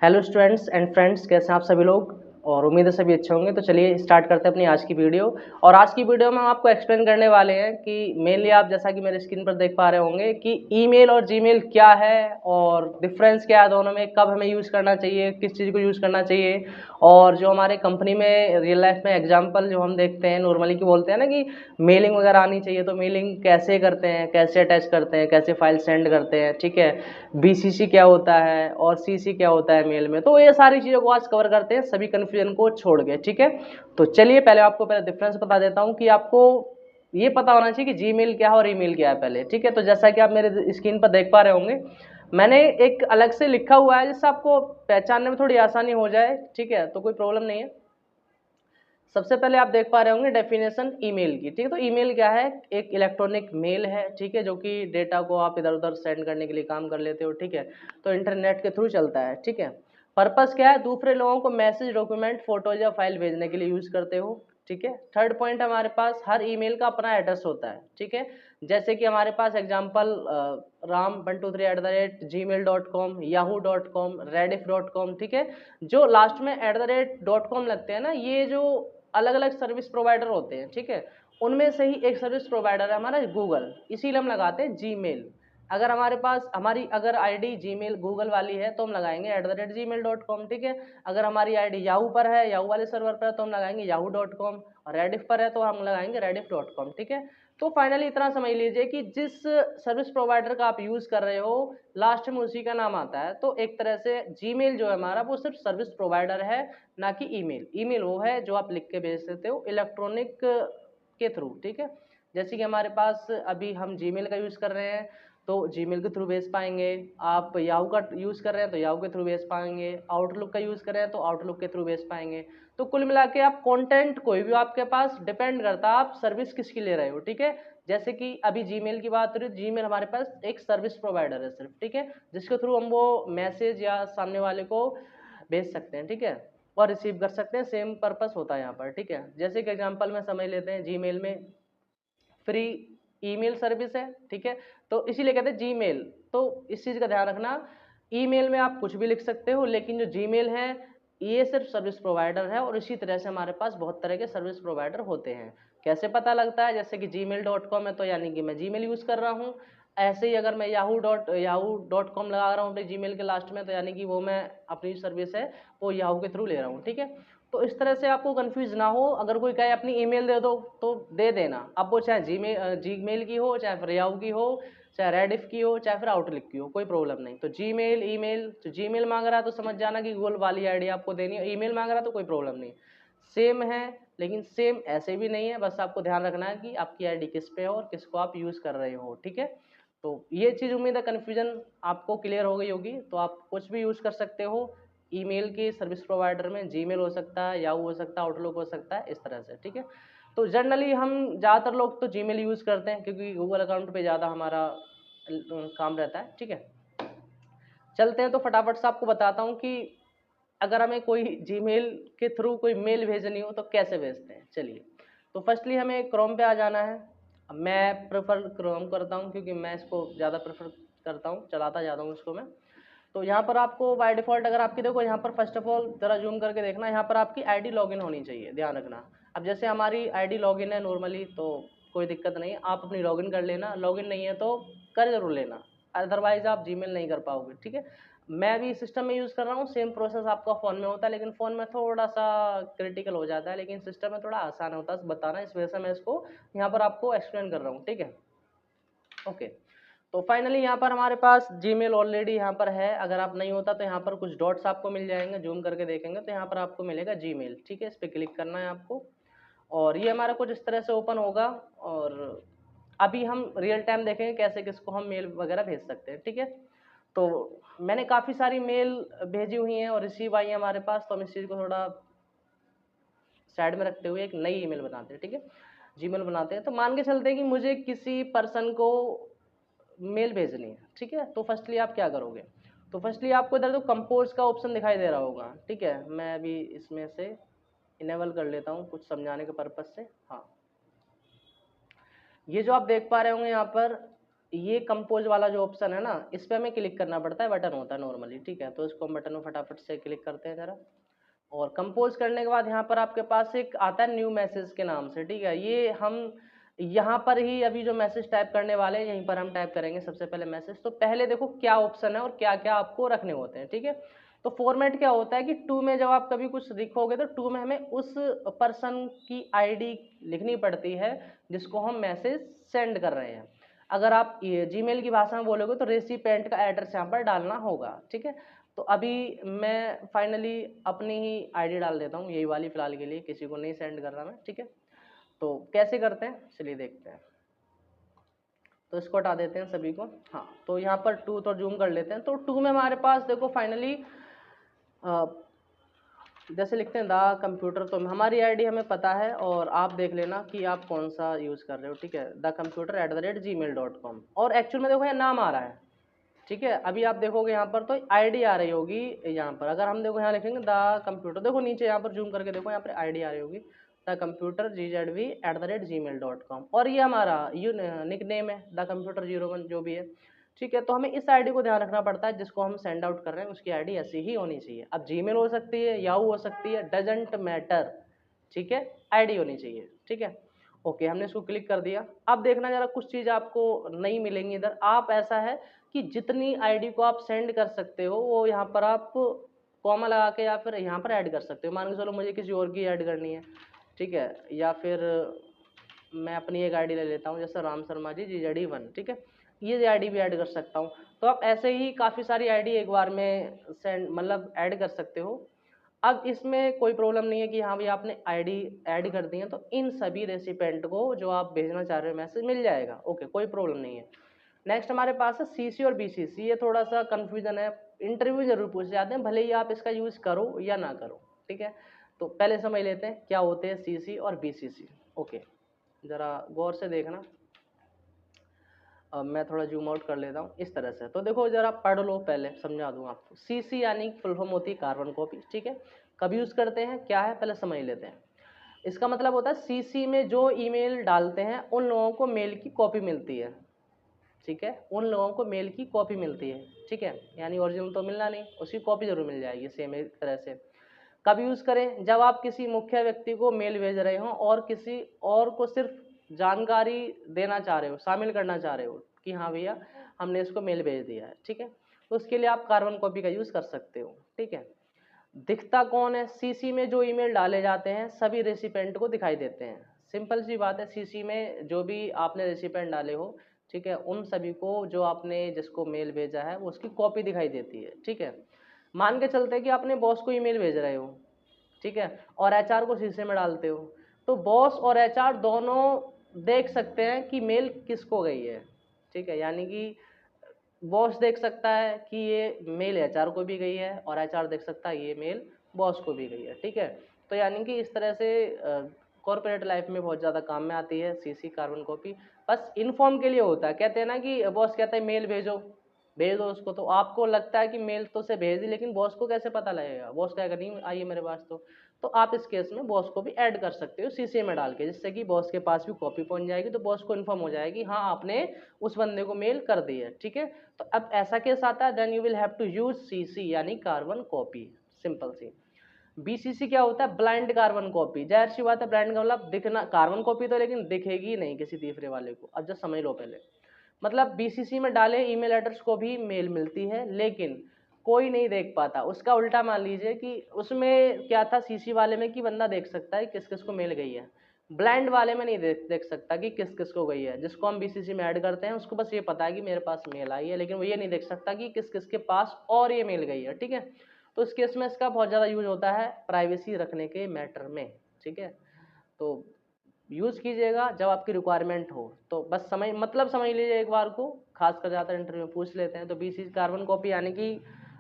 Hello students and friends, कैसे हैं आप सभी लोग। और उम्मीद है सभी अच्छे होंगे। तो चलिए स्टार्ट करते हैं अपनी आज की वीडियो। और आज की वीडियो में हम आपको एक्सप्लेन करने वाले हैं कि मेनली आप जैसा कि मेरे स्क्रीन पर देख पा रहे होंगे कि ईमेल और जीमेल क्या है और डिफरेंस क्या है दोनों में, कब हमें यूज़ करना चाहिए, किस चीज़ को यूज़ करना चाहिए। और जो हमारे कंपनी में रियल लाइफ में एग्जाम्पल जो हम देखते हैं नॉर्मली की बोलते हैं ना कि मेलिंग वगैरह आनी चाहिए, तो मेलिंग कैसे करते हैं, कैसे अटैच करते हैं, कैसे फाइल सेंड करते हैं, ठीक है। बीसीसी क्या होता है और सीसी क्या होता है मेल में, तो ये सारी चीज़ों को आज कवर करते हैं सभी कन्फ्यूजन को छोड़ के, ठीक है। तो चलिए पहले आपको पहले डिफरेंस बता देता हूँ कि आपको ये पता होना चाहिए कि जीमेल क्या है और ईमेल क्या है पहले, ठीक है। तो जैसा कि आप मेरे स्क्रीन पर देख पा रहे होंगे, मैंने एक अलग से लिखा हुआ है जिससे आपको पहचानने में थोड़ी आसानी हो जाए, ठीक है। तो कोई प्रॉब्लम नहीं है। सबसे पहले आप देख पा रहे होंगे डेफिनेशन ईमेल की, ठीक है। तो ईमेल क्या है? एक इलेक्ट्रॉनिक मेल है, ठीक है, जो कि डेटा को आप इधर उधर सेंड करने के लिए काम कर लेते हो, ठीक है। तो इंटरनेट के थ्रू चलता है, ठीक है। पर्पस क्या है? दूसरे लोगों को मैसेज, डॉक्यूमेंट, फोटोज या फाइल भेजने के लिए यूज करते हो, ठीक है। थर्ड पॉइंट, हमारे पास हर ईमेल का अपना एड्रेस होता है, ठीक है। जैसे कि हमारे पास एग्जाम्पल ram123@gmail.com, yahoo.com, rediff.com, ठीक है। जो लास्ट में @.com लगते हैं ना, ये जो अलग अलग सर्विस प्रोवाइडर होते हैं, ठीक है। उनमें से ही एक सर्विस प्रोवाइडर है हमारा गूगल, इसीलिए हम लगाते हैं जीमेल। अगर हमारे पास हमारी अगर आईडी जीमेल गूगल वाली है तो हम लगाएंगे @gmail.com, ठीक है। अगर हमारी आईडी याहू पर है, याहू वाले सर्वर पर है, तो हम लगाएंगे yahoo.com। और रेडिफ पर है तो हम लगाएंगे rediff.com, ठीक है। तो फाइनली इतना समझ लीजिए कि जिस सर्विस प्रोवाइडर का आप यूज कर रहे हो लास्ट में उसी का नाम आता है। तो एक तरह से जीमेल जो है हमारा वो सिर्फ सर्विस प्रोवाइडर है, ना कि ईमेल। ईमेल वो है जो आप लिख के भेज देते हो इलेक्ट्रॉनिक के थ्रू, ठीक है। जैसे कि हमारे पास अभी हम जीमेल का यूज़ कर रहे हैं तो जीमेल के थ्रू भेज पाएंगे। आप याहू का यूज़ कर रहे हैं तो याहू के थ्रू भेज पाएंगे। आउटलुक का यूज़ कर रहे हैं तो आउटलुक के थ्रू भेज पाएंगे। तो कुल मिला के आप कंटेंट कोई भी आपके पास डिपेंड करता है आप सर्विस किसकी ले रहे हो, ठीक है। जैसे कि अभी जीमेल की बात करें, जीमेल हमारे पास एक सर्विस प्रोवाइडर है सिर्फ, ठीक है, जिसके थ्रू हम वो मैसेज या सामने वाले को भेज सकते हैं, ठीक है, और रिसीव कर सकते हैं। सेम पर्पस होता है यहाँ पर, ठीक है। जैसे कि एग्जांपल में समझ लेते हैं, जीमेल में फ्री ईमेल सर्विस है, ठीक है। तो इसीलिए कहते हैं जीमेल। तो इस चीज़ का ध्यान रखना, ईमेल में आप कुछ भी लिख सकते हो, लेकिन जो जीमेल है ये सिर्फ सर्विस प्रोवाइडर है। और इसी तरह से हमारे पास बहुत तरह के सर्विस प्रोवाइडर होते हैं। कैसे पता लगता है? जैसे कि gmail.com है तो यानी कि मैं जीमेल यूज़ कर रहा हूँ। ऐसे ही अगर मैं yahoo.com लगा रहा हूँ अपने जीमेल के लास्ट में, तो यानी कि वो मैं अपनी सर्विस है वो याहू के थ्रू ले रहा हूँ, ठीक है। तो इस तरह से आपको कंफ्यूज ना हो। अगर कोई कहे अपनी ईमेल दे दो तो दे देना, अब वो चाहे जीमेल की हो, चाहे फिर याहू की हो, चाहे रेडिफ की हो, चाहे फिर आउटलुक की हो, कोई प्रॉब्लम नहीं। तो जीमेल ईमेल, तो जीमेल मांग रहा है तो समझ जाना कि गूगल वाली आईडी आपको देनी है। ईमेल मांग रहा है तो कोई प्रॉब्लम नहीं, सेम है। लेकिन सेम ऐसे भी नहीं है, बस आपको ध्यान रखना है कि आपकी आईडी किस पे है और किसको आप यूज़ कर रहे हो, ठीक है। तो ये चीज़ उम्मीद है कन्फ्यूजन आपको क्लियर हो गई होगी। तो आप कुछ भी यूज़ कर सकते हो ईमेल के सर्विस प्रोवाइडर में। जीमेल हो सकता है, याहू हो सकता है, आउटलुक हो सकता है, इस तरह से, ठीक है। तो जनरली हम ज़्यादातर लोग तो जीमेल यूज़ करते हैं क्योंकि गूगल अकाउंट पे ज़्यादा हमारा काम रहता है, ठीक है। चलते हैं तो फटाफट से आपको बताता हूँ कि अगर हमें कोई जीमेल के थ्रू कोई मेल भेजनी हो तो कैसे भेजते हैं। चलिए, तो फर्स्टली हमें क्रोम पे आ जाना है। अब मैं प्रेफर क्रोम करता हूँ क्योंकि मैं इसको ज़्यादा प्रेफर करता हूँ, चलाता ज़्यादा हूँ इसको मैं। तो यहाँ पर आपको बाय डिफ़ॉल्ट अगर आपकी देखो यहाँ पर फर्स्ट ऑफ ऑल ज़रा जूम करके देखना, यहाँ पर आपकी आईडी लॉगिन होनी चाहिए, ध्यान रखना। अब जैसे हमारी आईडी लॉगिन है नॉर्मली तो कोई दिक्कत नहीं है, आप अपनी लॉगिन कर लेना। लॉगिन नहीं है तो कर जरूर लेना, अदरवाइज आप जीमेल नहीं कर पाओगे, ठीक है। मैं भी सिस्टम में यूज़ कर रहा हूँ, सेम प्रोसेस आपका फ़ोन में होता है, लेकिन फ़ोन में थोड़ा सा क्रिटिकल हो जाता है, लेकिन सिस्टम में थोड़ा आसान होता है बताना। इस वजह से मैं इसको यहाँ पर आपको एक्सप्लेन कर रहा हूँ, ठीक है। ओके, तो फाइनली यहाँ पर हमारे पास जीमेल ऑलरेडी यहाँ पर है। अगर आप नहीं होता तो यहाँ पर कुछ डॉट्स आपको मिल जाएंगे, जूम करके देखेंगे तो यहाँ पर आपको मिलेगा जीमेल, ठीक है। इस पर क्लिक करना है आपको और ये हमारा कुछ इस तरह से ओपन होगा। और अभी हम रियल टाइम देखेंगे कैसे किसको हम मेल वगैरह भेज सकते हैं, ठीक है। तो मैंने काफ़ी सारी मेल भेजी हुई हैं और रिसीव आई है हमारे पास, तो हम इस चीज़ को थोड़ा साइड में रखते हुए एक नई ईमेल बनाते हैं, ठीक है, जीमेल बनाते हैं। तो मान के चलते हैं कि मुझे किसी पर्सन को मेल भेजनी है, ठीक है। तो फर्स्टली आप क्या करोगे? तो फर्स्टली आपको इधर तो कंपोज का ऑप्शन दिखाई दे रहा होगा, ठीक है। मैं अभी इसमें से इनेबल कर लेता हूँ कुछ समझाने के पर्पज से। हाँ, ये जो आप देख पा रहे होंगे यहाँ पर ये कंपोज वाला जो ऑप्शन है ना, इस पे हमें क्लिक करना पड़ता है, बटन होता है नॉर्मली, ठीक है। तो इसको हम बटन में फटाफट से क्लिक करते हैं जरा, और कंपोज करने के बाद यहाँ पर आपके पास एक आता है न्यू मैसेज के नाम से, ठीक है। ये हम यहाँ पर ही अभी जो मैसेज टाइप करने वाले हैं, यहीं पर हम टाइप करेंगे सबसे पहले मैसेज। तो पहले देखो क्या ऑप्शन है और क्या क्या आपको रखने होते हैं, ठीक है। तो फॉर्मेट क्या होता है कि टू में जब आप कभी कुछ लिखोगे तो टू में हमें उस पर्सन की आईडी लिखनी पड़ती है जिसको हम मैसेज सेंड कर रहे हैं। अगर आप जीमेल की भाषा में बोलोगे तो रेसिपिएंट का एड्रेस यहाँ पर डालना होगा, ठीक है। तो अभी मैं फाइनली अपनी ही आईडी डाल देता हूँ, यही वाली फिलहाल के लिए, किसी को नहीं सेंड कर रहा मैं, ठीक है। तो कैसे करते हैं चलिए देखते हैं। तो इसको हटा देते हैं सभी को। हाँ, तो यहाँ पर टू तो जूम कर लेते हैं। तो टू में हमारे पास देखो फाइनली जैसे लिखते हैं द कंप्यूटर, तो हमारी आईडी हमें पता है, और आप देख लेना कि आप कौन सा यूज़ कर रहे हो, ठीक है। thecomputer@gmail.com, और एक्चुअल में देखो यहाँ नाम आ रहा है, ठीक है। अभी आप देखोगे यहाँ पर तो आईडी आ रही होगी यहाँ पर। अगर हम देखो यहाँ लिखेंगे द कंप्यूटर, देखो नीचे यहाँ पर जूम करके देखो, यहाँ पर आईडी आ रही होगी thecomputergzv@gmail.com, और ये हमारा निक नेम है द कंप्यूटर 01 जो भी है, ठीक है। तो हमें इस आईडी को ध्यान रखना पड़ता है, जिसको हम सेंड आउट कर रहे हैं उसकी आईडी ऐसी ही होनी चाहिए। अब जीमेल हो सकती है, याहू हो सकती है, डजेंट मैटर, ठीक है, आईडी होनी चाहिए, ठीक है। ओके, हमने इसको क्लिक कर दिया। अब देखना जरा कुछ चीज़ आपको नहीं मिलेंगी इधर। आप ऐसा है कि जितनी आईडी को आप सेंड कर सकते हो वो यहाँ पर आप कॉमा लगा के या फिर यहाँ पर ऐड कर सकते हो। मान के चलो मुझे किसी और की ऐड करनी है, ठीक है, या फिर मैं अपनी एक आईडी ले लेता हूँ, जैसे राम शर्मा जी GZ1, ठीक है, ये आईडी भी ऐड कर सकता हूँ। तो आप ऐसे ही काफ़ी सारी आईडी एक बार में सेंड मतलब ऐड कर सकते हो। अब इसमें कोई प्रॉब्लम नहीं है कि हाँ भाई आपने आईडी ऐड कर दी है तो इन सभी रेसिपेंट को जो आप भेजना चाह रहे हो मैसेज मिल जाएगा, ओके, कोई प्रॉब्लम नहीं है। नेक्स्ट हमारे पास है CC और BCC। ये थोड़ा सा कन्फ्यूजन है, इंटरव्यू जरूर पूछ जाते हैं, भले ही आप इसका यूज़ करो या ना करो, ठीक है। तो पहले समझ लेते हैं क्या होते हैं CC और BCC। ओके, ज़रा गौर से देखना। अब मैं थोड़ा जूम आउट कर लेता हूँ इस तरह से। तो देखो जरा पढ़ लो, पहले समझा दूँ आपको। CC यानी फुल फॉर्म होती है कार्बन कॉपी, ठीक है। कब यूज़ करते हैं, क्या है, पहले समझ लेते हैं। इसका मतलब होता है CC में जो ईमेल डालते हैं उन लोगों को मेल की कॉपी मिलती है, ठीक है, उन लोगों को मेल की कॉपी मिलती है, ठीक है। यानी ओरिजिनल तो मिलना नहीं, उसकी कॉपी जरूर मिल जाएगी सेम एक तरह से। कब यूज़ करें, जब आप किसी मुख्य व्यक्ति को मेल भेज रहे हो और किसी और को सिर्फ जानकारी देना चाह रहे हो, शामिल करना चाह रहे हो कि हाँ भैया हमने इसको मेल भेज दिया है, ठीक है। तो उसके लिए आप कार्बन कॉपी का यूज़ कर सकते हो, ठीक है। दिखता कौन है, CC में जो ईमेल डाले जाते हैं सभी रेसिपेंट को दिखाई देते हैं। सिंपल सी बात है, CC में जो भी आपने रेसिपेंट डाले हो, ठीक है, उन सभी को जो आपने जिसको मेल भेजा है वो उसकी कॉपी दिखाई देती है, ठीक है। मान के चलते हैं कि आपने बॉस को ईमेल भेज रहे हो, ठीक है, और HR को CC में डालते हो, तो बॉस और HR दोनों देख सकते हैं कि मेल किसको गई है, ठीक है। यानी कि बॉस देख सकता है कि ये मेल HR को भी गई है और HR देख सकता है ये मेल बॉस को भी गई है, ठीक है। तो यानी कि इस तरह से कॉर्पोरेट लाइफ में बहुत ज़्यादा काम में आती है CC कार्बन कॉपी। बस इन्फॉर्म के लिए होता है, कहते हैं ना कि बॉस कहता है मेल भेजो, भेज दो उसको, तो आपको लगता है कि मेल तो से भेज दी, लेकिन बॉस को कैसे पता लगेगा, बॉस कहेगा नहीं आई है मेरे पास। तो आप इस केस में बॉस को भी ऐड कर सकते हो CC में डाल के, जिससे कि बॉस के पास भी कॉपी पहुंच जाएगी, तो बॉस को इन्फॉर्म हो जाएगी हाँ आपने उस बंदे को मेल कर दी है, ठीक है। तो अब ऐसा केस आता है, then you will have to use CC यानी carbon copy, simple C. BCC क्या होता है, ब्लाइंड कार्बन कॉपी। जाहिर सी बात है, ब्लाइंड का मतलब दिखना, कार्बन कॉपी तो लेकिन दिखेगी नहीं किसी तीसरे वाले को। अब जस्ट समझ लो पहले, मतलब BCC में डाले ईमेल एड्रेस को भी मेल मिलती है लेकिन कोई नहीं देख पाता। उसका उल्टा मान लीजिए कि उसमें क्या था CC वाले में कि बंदा देख सकता है किस किस को मेल गई है, ब्लाइंड वाले में नहीं देख सकता कि किस किस को गई है। जिसको हम BCC में ऐड करते हैं उसको बस ये पता है कि मेरे पास मेल आई है, लेकिन वो ये नहीं देख सकता कि किस किस के पास और ये मेल गई है, ठीक है। तो इस केस में इसका बहुत ज़्यादा यूज होता है प्राइवेसी रखने के मैटर में, ठीक है। तो यूज़ कीजिएगा जब आपकी रिक्वायरमेंट हो। तो बस समझ लीजिए एक बार को, खासकर ज़्यादातर इंटरव्यू में पूछ लेते हैं। तो BCC कार्बन कॉपी यानी कि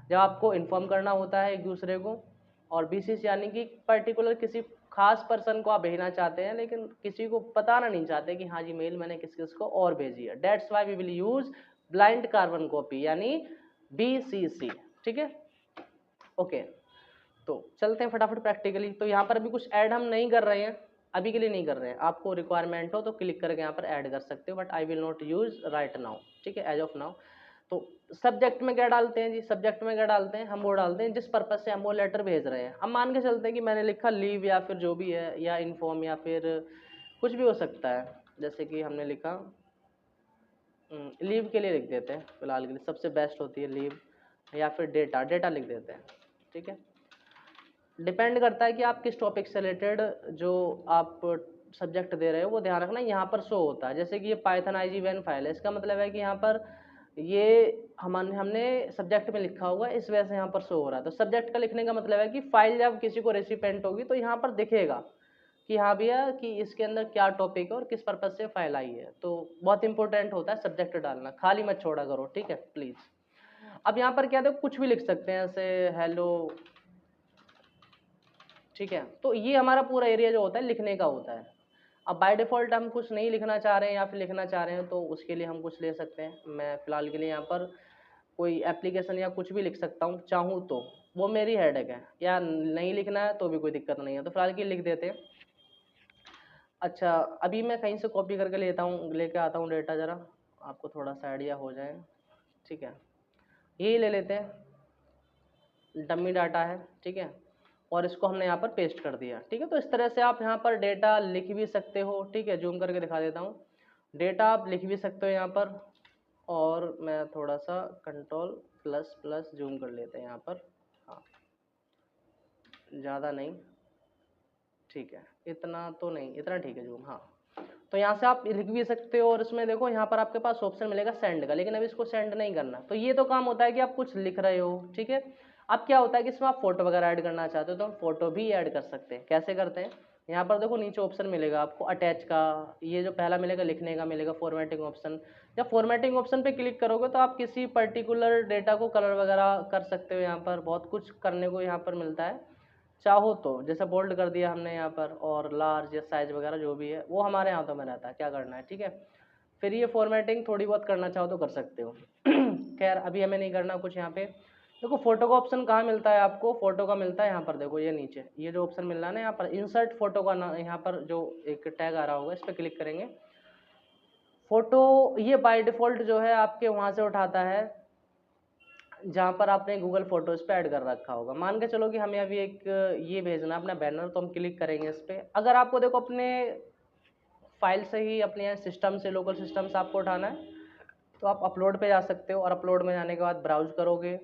जब आपको इन्फॉर्म करना होता है एक दूसरे को, और BCC यानी कि पर्टिकुलर किसी खास पर्सन को आप भेजना चाहते हैं लेकिन किसी को बताना नहीं चाहते कि हाँ जी मेल मैंने किस किस को और भेजी है। That's why we will use blind carbon copy यानी BCC, ठीक है। ओके, तो चलते हैं फटाफट प्रैक्टिकली। तो यहाँ पर अभी कुछ ऐड हम नहीं कर रहे हैं, अभी के लिए नहीं कर रहे हैं। आपको रिक्वायरमेंट हो तो क्लिक करके यहाँ पर ऐड कर सकते हो, but I will not use right now, ठीक है, एज ऑफ नाउ। तो सब्जेक्ट में क्या डालते हैं जी, सब्जेक्ट में क्या डालते हैं, हम वो डालते हैं जिस पर्पज से हम वो लेटर भेज रहे हैं। अब मान के चलते हैं कि मैंने लिखा लीव या फिर जो भी है, या इन्फॉर्म, या फिर कुछ भी हो सकता है, जैसे कि हमने लिखा लीव के लिए लिख देते हैं फिलहाल के लिए, सबसे बेस्ट होती है लीव, या फिर डेटा, डेटा लिख देते हैं, ठीक है। डिपेंड करता है कि आप किस टॉपिक से रिलेटेड जो आप सब्जेक्ट दे रहे हो वो ध्यान रखना यहाँ पर शो होता है। जैसे कि ये पाइथन IGBN फाइल है, इसका मतलब है कि यहाँ पर ये हमने सब्जेक्ट में लिखा हुआ है, इस वजह से यहाँ पर शो हो रहा है। तो सब्जेक्ट का लिखने का मतलब है कि फाइल जब किसी को रेसिपेंट होगी तो यहाँ पर दिखेगा कि हाँ भैया कि इसके अंदर क्या टॉपिक है और किस पर्पज से फाइल आई है। तो बहुत इंपॉर्टेंट होता है सब्जेक्ट डालना, खाली मत छोड़ा करो, ठीक है प्लीज। अब यहाँ पर क्या देखो कुछ भी लिख सकते हैं, जैसे हेलो, ठीक है। तो ये हमारा पूरा एरिया जो होता है लिखने का होता है। अब बाय डिफ़ॉल्ट हम कुछ नहीं लिखना चाह रहे हैं या फिर लिखना चाह रहे हैं तो उसके लिए हम कुछ ले सकते हैं। मैं फ़िलहाल के लिए यहाँ पर कोई एप्लीकेशन या कुछ भी लिख सकता हूँ चाहूँ तो, वो मेरी हेडेक है, या नहीं लिखना है तो भी कोई दिक्कत नहीं है। तो फिलहाल के लिए लिख देते हैं। अच्छा, अभी मैं कहीं से कॉपी करके लेके आता हूँ डेटा, ज़रा आपको थोड़ा सा आइडिया हो जाए, ठीक है। यही ले लेते हैं, डमी डाटा है, ठीक है, और इसको हमने यहाँ पर पेस्ट कर दिया, ठीक है। तो इस तरह से आप यहाँ पर डेटा लिख भी सकते हो, ठीक है। जूम करके दिखा देता हूँ, डेटा आप लिख भी सकते हो यहाँ पर, और मैं थोड़ा सा कंट्रोल प्लस प्लस जूम कर लेते हैं यहाँ पर, हाँ ज़्यादा नहीं, ठीक है, इतना तो नहीं, इतना ठीक है जूम, हाँ। तो यहाँ से आप लिख भी सकते हो, और इसमें देखो यहाँ पर आपके पास ऑप्शन मिलेगा सेंड का, लेकिन अभी इसको सेंड नहीं करना। तो ये तो काम होता है कि आप कुछ लिख रहे हो, ठीक है। अब क्या होता है कि इसमें आप फोटो वगैरह ऐड करना चाहते हो तो हम फोटो भी ऐड कर सकते हैं। कैसे करते हैं, यहाँ पर देखो नीचे ऑप्शन मिलेगा आपको अटैच का, ये जो पहला मिलेगा लिखने का मिलेगा फॉर्मेटिंग ऑप्शन। जब फॉर्मेटिंग ऑप्शन पे क्लिक करोगे तो आप किसी पर्टिकुलर डेटा को कलर वगैरह कर सकते हो, यहाँ पर बहुत कुछ करने को यहाँ पर मिलता है। चाहो तो जैसे बोल्ड कर दिया हमने यहाँ पर, और लार्ज या साइज वगैरह जो भी है वो हमारे हाथों में रहता है क्या करना है, ठीक है। फिर ये फॉर्मेटिंग थोड़ी बहुत करना चाहो तो कर सकते हो। खैर अभी हमें नहीं करना कुछ यहाँ पे। देखो फोटो का ऑप्शन कहाँ मिलता है आपको, फोटो का मिलता है यहाँ पर, देखो ये नीचे ये जो ऑप्शन मिल रहा है ना यहाँ पर इंसर्ट फोटो का ना, यहाँ पर जो एक टैग आ रहा होगा इस पर क्लिक करेंगे। फोटो ये बाय डिफ़ॉल्ट जो है आपके वहाँ से उठाता है जहाँ पर आपने गूगल फोटोज़ पे ऐड कर रखा होगा। मान के चलो कि हमें अभी एक ये भेजना है अपना बैनर, तो हम क्लिक करेंगे इस पर। अगर आपको देखो अपने फाइल से ही, अपने सिस्टम से, लोकल सिस्टम से आपको उठाना है तो आप अपलोड पे जा सकते हो, और अपलोड में जाने के बाद ब्राउज करोगे।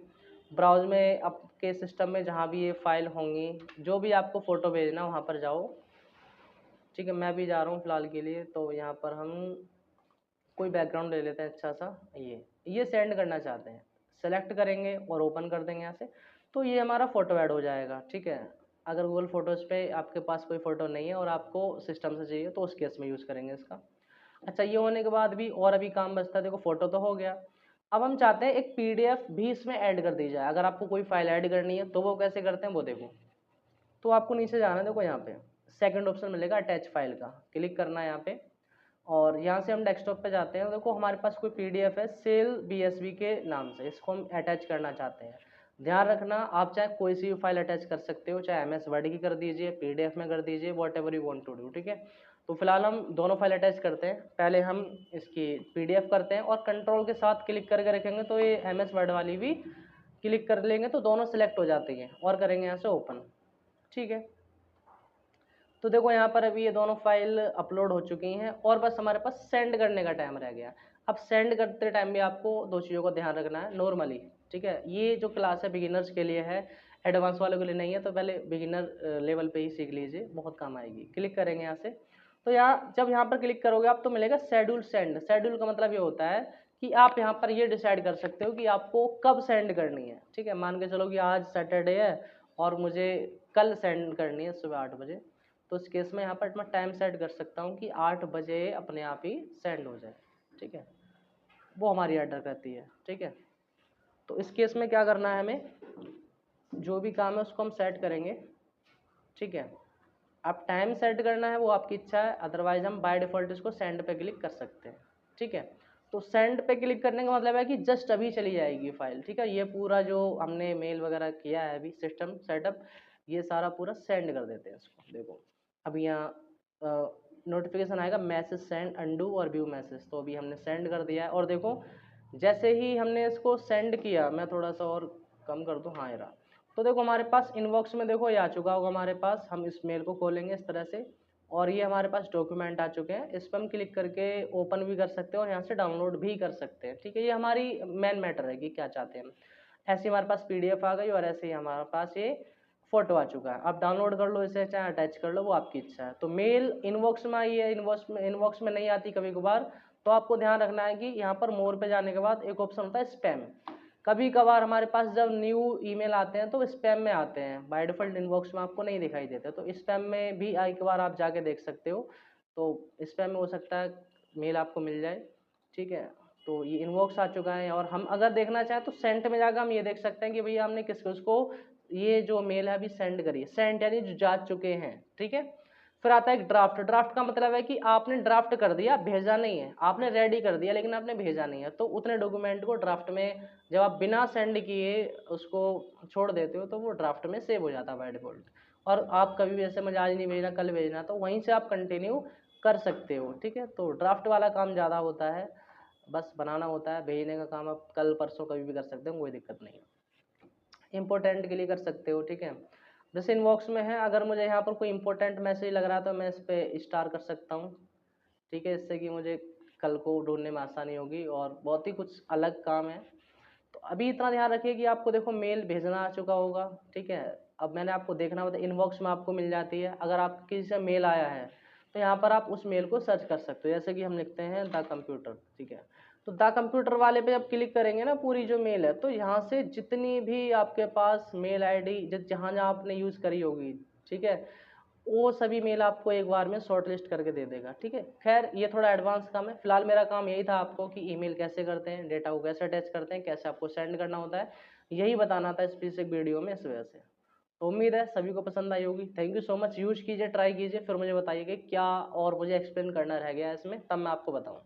ब्राउज में आपके सिस्टम में जहाँ भी ये फाइल होंगी, जो भी आपको फ़ोटो भेजना वहाँ पर जाओ, ठीक है। मैं भी जा रहा हूँ फ़िलहाल के लिए, तो यहाँ पर हम कोई बैकग्राउंड ले लेते हैं अच्छा सा, ये सेंड करना चाहते हैं, सेलेक्ट करेंगे और ओपन कर देंगे यहाँ से, तो ये हमारा फ़ोटो ऐड हो जाएगा, ठीक है। अगर गूगल फ़ोटोज़ पे आपके पास कोई फ़ोटो नहीं है और आपको सिस्टम से चाहिए तो उस केस में यूज़ करेंगे इसका। अच्छा, ये होने के बाद भी और अभी काम बचता है, देखो फ़ोटो तो हो गया। अब हम चाहते हैं एक PDF भी इसमें ऐड कर दी जाए। अगर आपको कोई फाइल ऐड करनी है तो वो कैसे करते हैं वो देखो। तो आपको नीचे जाना है, देखो यहाँ पे सेकंड ऑप्शन मिलेगा अटैच फाइल का, क्लिक करना है यहाँ पे, और यहाँ से हम डेस्कटॉप पे जाते हैं। देखो हमारे पास कोई PDF है सेल BSV के नाम से, इसको हम अटैच करना चाहते हैं। ध्यान रखना आप चाहे कोई सी भी फाइल अटैच कर सकते हो, चाहे MS वर्ड की कर दीजिए, PDF में कर दीजिए, whatever you want to do, ठीक है। तो फिलहाल हम दोनों फाइल अटैच करते हैं। पहले हम इसकी PDF करते हैं और कंट्रोल के साथ क्लिक करके रखेंगे तो ये MS वर्ड वाली भी क्लिक कर लेंगे तो दोनों सेलेक्ट हो जाती हैं, और करेंगे यहाँ से ओपन, ठीक है। तो देखो यहाँ पर अभी ये दोनों फाइल अपलोड हो चुकी हैं, और बस हमारे पास सेंड करने का टाइम रह गया। अब सेंड करते टाइम भी आपको दो चीज़ों का ध्यान रखना है नॉर्मली, ठीक है। ये जो क्लास है बिगिनर्स के लिए है, एडवांस वालों के लिए नहीं है, तो पहले बिगिनर लेवल पे ही सीख लीजिए, बहुत काम आएगी। क्लिक करेंगे यहाँ से, तो यहाँ जब यहाँ पर क्लिक करोगे आप तो मिलेगा शेड्यूल सेंड। शेड्यूल का मतलब ये होता है कि आप यहाँ पर ये डिसाइड कर सकते हो कि आपको कब सेंड करनी है, ठीक है। मान के चलो कि आज सैटरडे है और मुझे कल सेंड करनी है सुबह 8 बजे, तो इस केस में यहाँ पर मैं टाइम सेट कर सकता हूँ कि 8 बजे अपने आप ही सेंड हो जाए, ठीक है। वो हमारी ऑर्डर करती है, ठीक है। तो इस केस में क्या करना है, हमें जो भी काम है उसको हम सेट करेंगे, ठीक है। अब टाइम सेट करना है वो आपकी इच्छा है, अदरवाइज हम बाय डिफ़ॉल्ट इसको सेंड पे क्लिक कर सकते हैं, ठीक है। तो सेंड पे क्लिक करने का मतलब है कि जस्ट अभी चली जाएगी फाइल, ठीक है। ये पूरा जो हमने मेल वगैरह किया है अभी सिस्टम सेटअप, ये सारा पूरा सेंड कर देते हैं इसको। देखो अभी यहाँ नोटिफिकेशन आएगा मैसेज सेंड, अंडू और व्यू मैसेज, तो अभी हमने सेंड कर दिया है। और देखो जैसे ही हमने इसको सेंड किया, मैं थोड़ा सा और कम कर दूँ, हाँ ये रहा। तो देखो हमारे पास इनबॉक्स में देखो ये आ चुका होगा हमारे पास। हम इस मेल को खोलेंगे इस तरह से और ये हमारे पास डॉक्यूमेंट आ चुके हैं। इस पर हम क्लिक करके ओपन भी कर सकते हैं और यहाँ से डाउनलोड भी कर सकते हैं। ठीक है, ये हमारी मेन मैटर है कि क्या चाहते हैं हम। ऐसे हमारे पास पीडीएफ आ गई और ऐसे ही हमारे पास ये फोटो आ चुका है। आप डाउनलोड कर लो इसे, चाहे अटैच कर लो, वो आपकी इच्छा है। तो मेल इनबॉक्स में आई है, इनबॉक्स में नहीं आती कभी कभार, तो आपको ध्यान रखना है कि यहाँ पर मोर पे जाने के बाद एक ऑप्शन होता है स्पैम। कभी कभार हमारे पास जब न्यू ईमेल आते हैं तो स्पैम में आते हैं, बाय डिफॉल्ट इनबॉक्स में आपको नहीं दिखाई देते, तो स्पैम में भी एक बार आप जाके देख सकते हो। तो स्पैम में हो सकता है मेल आपको मिल जाए। ठीक है, तो ये इनबॉक्स आ चुका है और हम अगर देखना चाहें तो सेंट में जाकर हम ये देख सकते हैं कि भैया हमने किसको ये जो मेल है अभी सेंड करी है। सेंट यानी जो जा चुके हैं। ठीक है, फिर आता है एक ड्राफ्ट। ड्राफ्ट का मतलब है कि आपने ड्राफ्ट कर दिया, भेजा नहीं है, आपने रेडी कर दिया लेकिन आपने भेजा नहीं है, तो उतने डॉक्यूमेंट को ड्राफ्ट में जब आप बिना सेंड किए उसको छोड़ देते हो तो वो ड्राफ्ट में सेव हो जाता है बाय डिफॉल्ट। और आप कभी भी ऐसे मुझे आज नहीं भेजना कल भेजना, तो वहीं से आप कंटिन्यू कर सकते हो। ठीक है, तो ड्राफ्ट वाला काम ज़्यादा होता है, बस बनाना होता है। भेजने का काम आप कल परसों कभी भी कर सकते हो, कोई दिक्कत नहीं है। इंपॉर्टेंट के लिए कर सकते हो। ठीक है, जैसे इनबॉक्स में है, अगर मुझे यहाँ पर कोई इंपॉर्टेंट मैसेज लग रहा है तो मैं इस पर स्टार कर सकता हूँ। ठीक है, इससे कि मुझे कल को ढूंढने में आसानी होगी और बहुत ही कुछ अलग काम है। तो अभी इतना ध्यान रखिए कि आपको देखो मेल भेजना आ चुका होगा। ठीक है, अब मैंने आपको देखना होता है, इनबॉक्स में आपको मिल जाती है। अगर आपको किसी से मेल आया है तो यहाँ पर आप उस मेल को सर्च कर सकते हो, जैसे कि हम लिखते हैं द कंप्यूटर। ठीक है, तो द कंप्यूटर वाले पे जब क्लिक करेंगे ना, पूरी जो मेल है, तो यहाँ से जितनी भी आपके पास मेल आईडी जहाँ जहाँ आपने यूज़ करी होगी, ठीक है, वो सभी मेल आपको एक बार में शॉर्ट लिस्ट करके दे देगा। ठीक है, खैर ये थोड़ा एडवांस काम है। फिलहाल मेरा काम यही था आपको कि ईमेल कैसे करते हैं, डेटा को कैसे अटैच करते हैं, कैसे आपको सेंड करना होता है, यही बताना था स्पेसिफिक वीडियो में, इस वजह से। तो उम्मीद है सभी को पसंद आई होगी। Thank you so much. Use कीजिए, ट्राई कीजिए, फिर मुझे बताइए कि क्या और मुझे एक्सप्लेन करना रह गया है इसमें, तब मैं आपको बताऊँ।